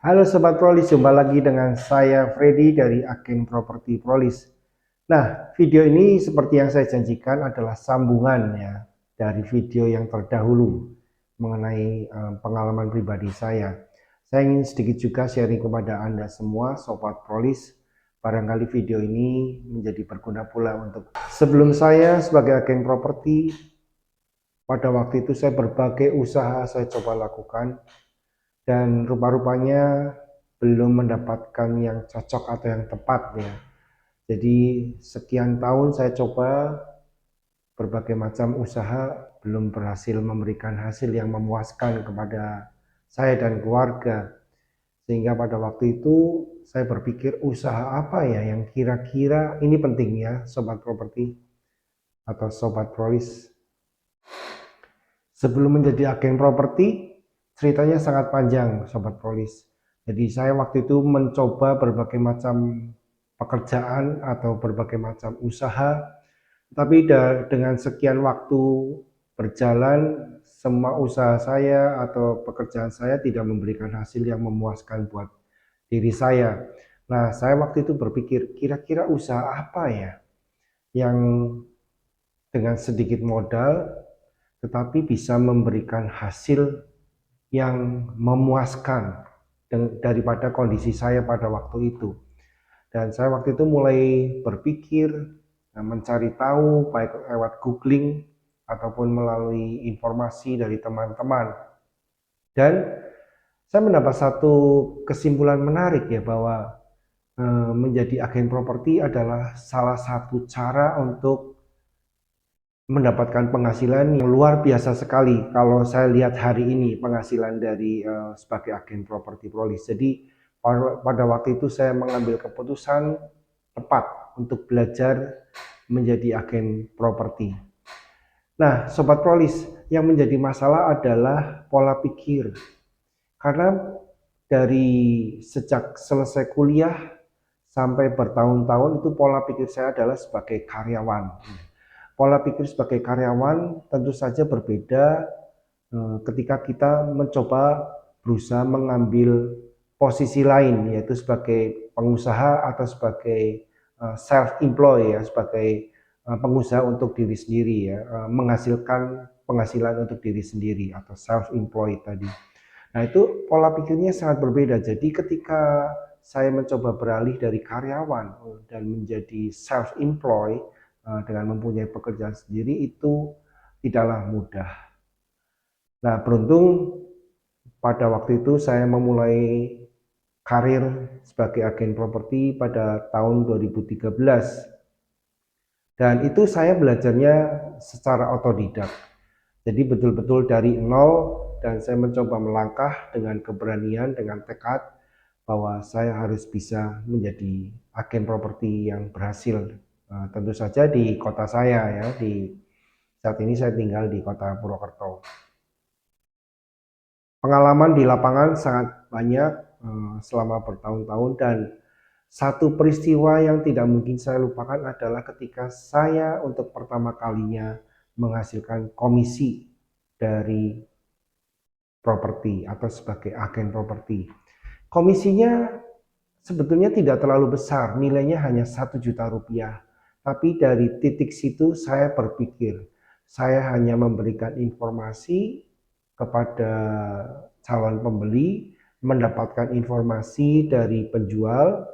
Halo Sobat Prolis, jumpa lagi dengan saya Freddy dari Agen Properti Prolis. Nah, video ini seperti yang saya janjikan adalah sambungan ya dari video yang terdahulu mengenai pengalaman pribadi saya. Saya ingin sedikit juga sharing kepada Anda semua Sobat Prolis. Barangkali video ini menjadi berguna pula untuk sebelum saya sebagai agen properti. Pada waktu itu saya berbagai usaha saya coba lakukan dan rupa-rupanya belum mendapatkan yang cocok atau yang tepat ya. Jadi sekian tahun saya coba berbagai macam usaha belum berhasil memberikan hasil yang memuaskan kepada saya dan keluarga. Sehingga pada waktu itu saya berpikir usaha apa ya yang kira-kira ini penting ya Sobat Properti atau Sobat Prolis. Sebelum menjadi agen properti, ceritanya sangat panjang, Sobat Polis. Jadi saya waktu itu mencoba berbagai macam pekerjaan atau berbagai macam usaha, tapi dengan sekian waktu berjalan, semua usaha saya atau pekerjaan saya tidak memberikan hasil yang memuaskan buat diri saya. Nah, saya waktu itu berpikir, kira-kira usaha apa ya yang dengan sedikit modal tetapi bisa memberikan hasil yang memuaskan daripada kondisi saya pada waktu itu. Dan saya waktu itu mulai berpikir, mencari tahu baik lewat googling ataupun melalui informasi dari teman-teman. Dan saya mendapat satu kesimpulan menarik ya bahwa menjadi agen properti adalah salah satu cara untuk mendapatkan penghasilan yang luar biasa sekali kalau saya lihat hari ini penghasilan dari sebagai agen properti Prolis. Jadi pada waktu itu saya mengambil keputusan tepat untuk belajar menjadi agen properti. Nah, Sobat Prolis, yang menjadi masalah adalah pola pikir. Karena dari sejak selesai kuliah sampai bertahun-tahun itu pola pikir saya adalah sebagai karyawan. Pola pikir sebagai karyawan tentu saja berbeda ketika kita mencoba berusaha mengambil posisi lain, yaitu sebagai pengusaha atau sebagai self-employed ya, sebagai pengusaha untuk diri sendiri ya, menghasilkan penghasilan untuk diri sendiri atau self-employed tadi. Nah, itu pola pikirnya sangat berbeda. Jadi ketika saya mencoba beralih dari karyawan dan menjadi self-employed dengan mempunyai pekerjaan sendiri itu tidaklah mudah. Nah, beruntung pada waktu itu saya memulai karir sebagai agen properti pada tahun 2013. Dan itu saya belajarnya secara otodidak. Jadi betul-betul dari nol dan saya mencoba melangkah dengan keberanian, dengan tekad bahwa saya harus bisa menjadi agen properti yang berhasil. Tentu saja di kota saya ya, di saat ini saya tinggal di kota Purwokerto. Pengalaman di lapangan sangat banyak selama bertahun-tahun dan satu peristiwa yang tidak mungkin saya lupakan adalah ketika saya untuk pertama kalinya menghasilkan komisi dari properti atau sebagai agen properti. Komisinya sebetulnya tidak terlalu besar, nilainya hanya 1 juta rupiah. Tapi dari titik situ saya berpikir, saya hanya memberikan informasi kepada calon pembeli, mendapatkan informasi dari penjual,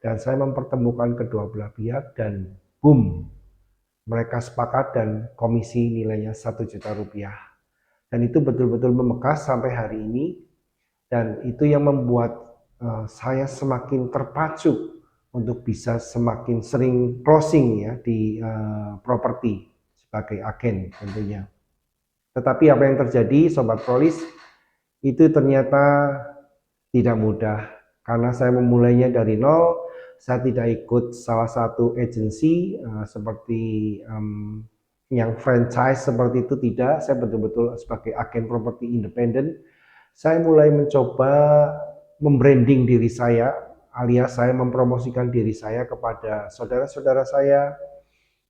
dan saya mempertemukan kedua belah pihak dan boom, mereka sepakat dan komisi nilainya 1 juta rupiah. Dan itu betul-betul membekas sampai hari ini, dan itu yang membuat saya semakin terpacu untuk bisa semakin sering closing ya di properti sebagai agen tentunya. Tetapi apa yang terjadi Sobat Prolis itu ternyata tidak mudah karena saya memulainya dari nol. Saya tidak ikut salah satu agensi seperti yang franchise seperti itu, tidak. Saya betul-betul sebagai agen properti independen. Saya mulai mencoba membranding diri saya, alias saya mempromosikan diri saya kepada saudara-saudara saya,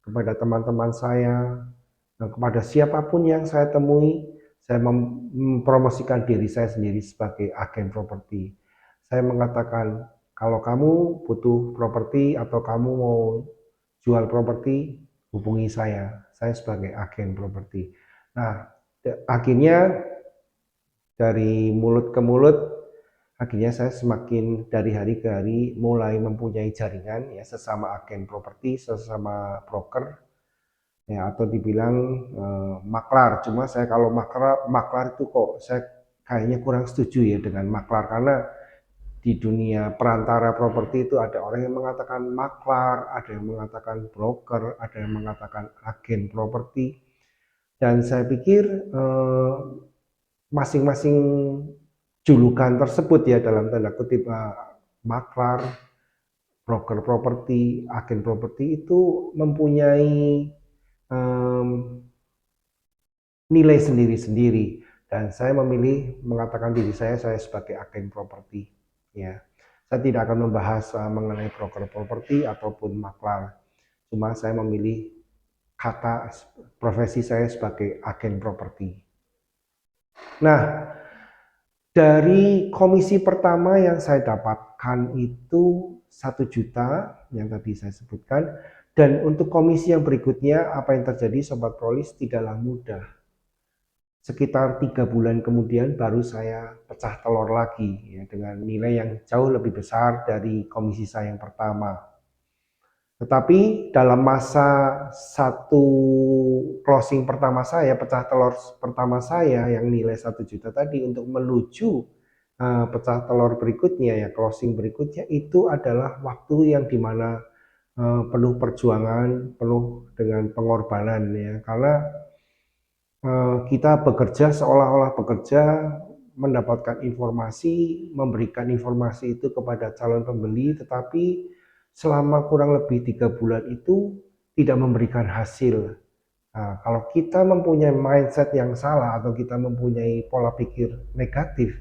kepada teman-teman saya, dan kepada siapapun yang saya temui. Saya mempromosikan diri saya sendiri sebagai agen properti. saya mengatakan, kalau kamu butuh properti atau kamu mau jual properti, hubungi saya sebagai agen properti. Nah, akhirnya dari mulut ke mulut, akhirnya saya semakin dari hari ke hari mulai mempunyai jaringan ya, sesama agen properti, sesama broker ya, atau dibilang maklar. Cuma saya kalau maklar itu kok saya kayaknya kurang setuju ya dengan maklar, karena di dunia perantara properti itu ada orang yang mengatakan maklar, ada yang mengatakan broker, ada yang mengatakan agen properti. Dan saya pikir masing-masing julukan tersebut ya, dalam tanda kutip, maklar, broker properti, agen properti itu mempunyai nilai sendiri-sendiri, dan saya memilih mengatakan diri saya sebagai agen properti ya. Saya tidak akan membahas mengenai broker properti ataupun maklar, cuma saya memilih kata profesi saya sebagai agen properti. Nah, dari komisi pertama yang saya dapatkan itu 1 juta yang tadi saya sebutkan, dan untuk komisi yang berikutnya apa yang terjadi Sobat Prolis tidaklah mudah. Sekitar 3 bulan kemudian baru saya pecah telur lagi ya, dengan nilai yang jauh lebih besar dari komisi saya yang pertama. Tetapi dalam masa satu closing pertama saya, pecah telur pertama saya yang nilai 1 juta tadi, untuk menuju pecah telur berikutnya ya, closing berikutnya, itu adalah waktu yang dimana penuh perjuangan, penuh dengan pengorbanan ya, karena kita bekerja seolah-olah bekerja, mendapatkan informasi, memberikan informasi itu kepada calon pembeli, tetapi selama kurang lebih 3 bulan itu tidak memberikan hasil. Nah, kalau kita mempunyai mindset yang salah atau kita mempunyai pola pikir negatif,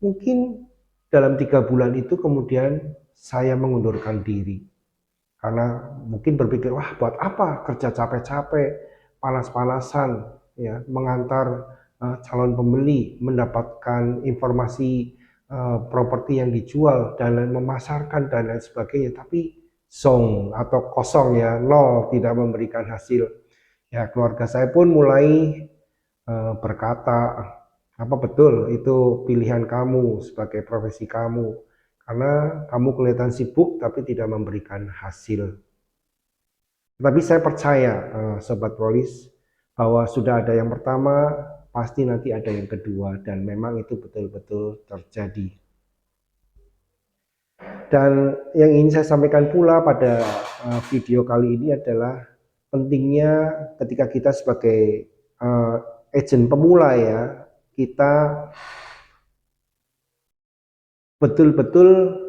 mungkin dalam 3 bulan itu kemudian saya mengundurkan diri. Karena mungkin berpikir, wah buat apa kerja capek-capek, panas-panasan, ya, mengantar calon pembeli, mendapatkan informasi properti yang dijual, dan lain, memasarkan, dan lain sebagainya, tapi song atau kosong ya, nol, tidak memberikan hasil. Ya, keluarga saya pun mulai berkata, apa betul itu pilihan kamu sebagai profesi kamu, karena kamu kelihatan sibuk tapi tidak memberikan hasil. Tapi saya percaya Sobat Prolis, bahwa sudah ada yang pertama, pasti nanti ada yang kedua, dan memang itu betul-betul terjadi. Dan yang ingin saya sampaikan pula pada video kali ini adalah pentingnya ketika kita sebagai agen pemula ya, kita betul-betul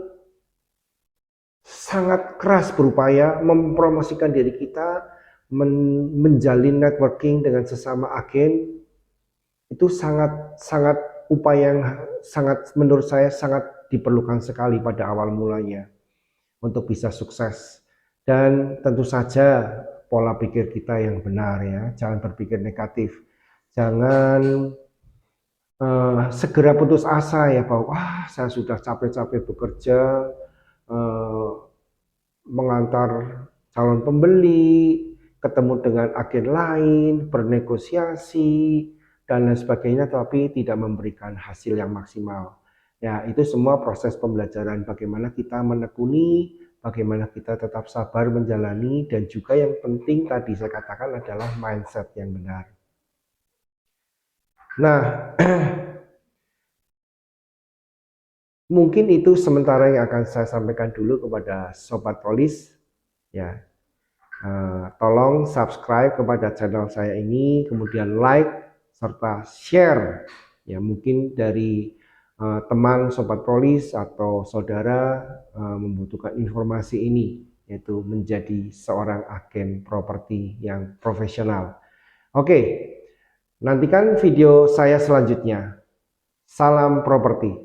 sangat keras berupaya mempromosikan diri kita, menjalin networking dengan sesama agen. Itu sangat upaya yang sangat, menurut saya sangat diperlukan sekali pada awal mulanya untuk bisa sukses. Dan tentu saja pola pikir kita yang benar ya, jangan berpikir negatif, jangan segera putus asa ya, bahwa wah saya sudah capek-capek bekerja, mengantar calon pembeli, ketemu dengan agen lain, bernegosiasi, dan lain sebagainya, tapi tidak memberikan hasil yang maksimal. Ya, itu semua proses pembelajaran, bagaimana kita menekuni, bagaimana kita tetap sabar menjalani, dan juga yang penting tadi saya katakan adalah mindset yang benar. Nah, mungkin itu sementara yang akan saya sampaikan dulu kepada Sobat Prolis ya. Tolong subscribe kepada channel saya ini, kemudian like serta share ya, mungkin dari teman Sobat Prolis atau saudara membutuhkan informasi ini, yaitu menjadi seorang agen properti yang profesional. Oke, nantikan video saya selanjutnya. Salam properti.